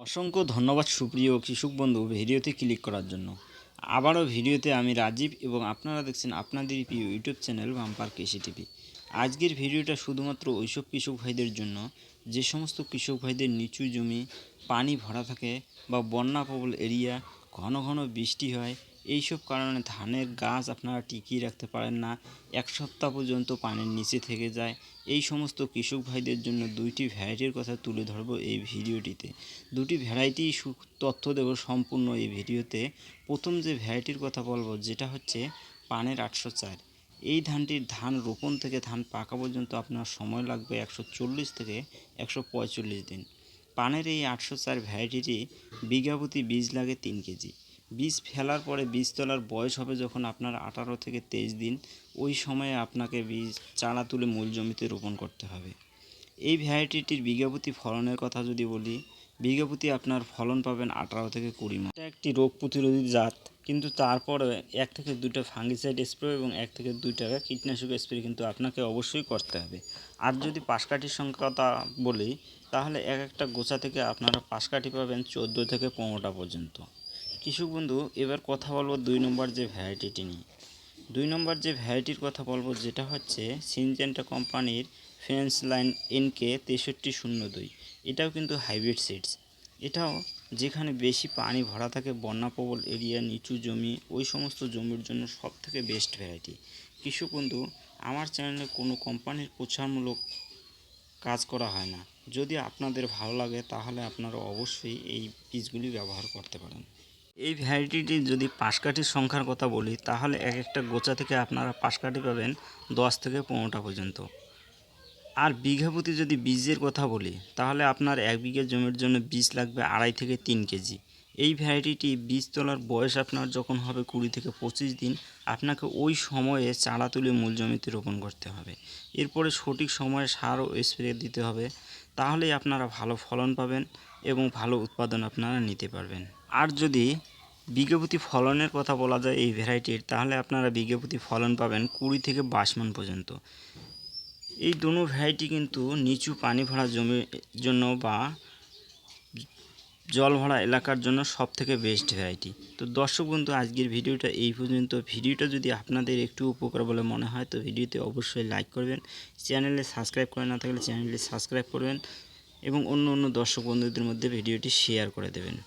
অসংখ্য ধন্যবাদ সুপ্রিয় কৃষক বন্ধু ভিডিওতে ক্লিক করার জন্য। আবারও ভিডিওতে আমি রাজীব এবং আপনারা দেখছেন আপনাদের প্রিয় ইউটিউব চ্যানেল বাম্পার কৃষি টিভি। আজকের ভিডিওটা শুধুমাত্র ওইসব কৃষক ভাইদের জন্য যে সমস্ত কৃষক ভাইদের নিচু জমি পানি ভরা থাকে বা বন্যা প্রবল এরিয়া, ঘন ঘন বৃষ্টি হয়, এইসব কারণে ধানের গাছ আপনারা টিকিয়ে রাখতে পারেন না, এক সপ্তাহ পর্যন্ত পানির নিচে থেকে যায়। এই সমস্ত কৃষক ভাইদের জন্য দুইটি ভ্যারাইটির কথা তুলে ধরবো এই ভিডিওটিতে। দুটি ভ্যারাইটি তথ্য দেব সম্পূর্ণ এই ভিডিওতে। প্রথম যে ভ্যারাইটির কথা বলবো যেটা হচ্ছে পানের 804। এই ধানটির ধান রোপণ থেকে ধান পাকা পর্যন্ত আপনার সময় লাগবে 140 থেকে 145 দিন। পানের এই 804 ভ্যারাইটিটি বিঘাপ্রতি বীজ লাগে 3 কেজি। বীজ ফেলার পরে বীজ তোলার বয়স হবে যখন আপনার 18 থেকে 23 দিন, ওই সময়ে আপনাকে বীজ চারা তুলে মূল জমিতে রোপণ করতে হবে। এই ভ্যারাইটিটির বিঘাপ্রতি ফলনের কথা যদি বলি, বিঘাপ্রতি আপনার ফলন পাবেন 18 থেকে 20 মণ। এটা একটি রোগ প্রতিরোধী জাত, কিন্তু তারপরে 1 থেকে 2টা ফাঙ্গিসাইড স্প্রে এবং 1 থেকে 2টা কীটনাশক স্প্রে কিন্তু আপনাকে অবশ্যই করতে হবে। আর যদি পাশকাঠির সংখ্যা কথা বলি, তাহলে একটা গোছা থেকে আপনারা পাশকাঠি পাবেন 14 থেকে 15টা পর্যন্ত। কৃষক বন্ধু, এবার কথা বলবো 2 নম্বর যে ভ্যারাইটিটি নিয়ে। 2 নম্বর যে ভ্যারাইটির কথা বলবো যেটা হচ্ছে সিনজেন্টা কোম্পানির ফেন্স লাইন NK 6302। এটাও কিন্তু হাইব্রিড সিডস। এটাও যেখানে বেশি পানি ভরা থাকে, বন্যাপ্রবল এরিয়া, নিচু জমি, ওই সমস্ত জমির জন্য সবথেকে বেস্ট ভ্যারাইটি। কৃষক বন্ধু, আমার চ্যানেলে কোনো কোম্পানির প্রচারমূলক কাজ করা হয় না। যদি আপনাদের ভালো লাগে তাহলে আপনারা অবশ্যই এই বীজগুলি ব্যবহার করতে পারেন। এই ভ্যারাইটিটির যদি পাশকাঠির সংখ্যার কথা বলি, তাহলে একটা গোছা থেকে আপনারা পাশকাঠি পাবেন 10 থেকে 15টা পর্যন্ত। আর বিঘাপ্রতি যদি বীজের কথা বলি, তাহলে আপনার 1 বিঘা জমির জন্য বীজ লাগবে 2.5 থেকে 3 কেজি। এই ভ্যারাইটিটি বীজ তোলার বয়স আপনার যখন হবে 20 থেকে 25 দিন, আপনাকে ওই সময়ে চারা তুলে মূল জমিতে রোপণ করতে হবে। এরপরে সঠিক সময়ে সার ও স্প্রে দিতে হবে, তাহলেই আপনারা ভালো ফলন পাবেন এবং ভালো উৎপাদন আপনারা নিতে পারবেন। আর যদি বিঘাপ্রতি ফলনের কথা বলা যায় এই ভ্যারাইটির, তাহলে আপনারা বিঘাপ্রতি ফলন পাবেন 20 থেকে 22 মণ পর্যন্ত। এই দুটো ভ্যারাইটি কিন্তু নিচু পানি ভরা জমির জন্য বা জল ভরা এলাকার জন্য সব থেকে বেস্ট ভ্যারাইটি। তো দর্শক বন্ধু, আজকের ভিডিওটা এই পর্যন্ত। ভিডিওটা যদি আপনাদের একটু উপকার বলে মনে হয় তো ভিডিওতে অবশ্যই লাইক করবেন। চ্যানেলে সাবস্ক্রাইব করে না থাকলে চ্যানেলটি সাবস্ক্রাইব করবেন এবং অন্য দর্শক বন্ধুদের মধ্যে ভিডিওটি শেয়ার করে দেবেন।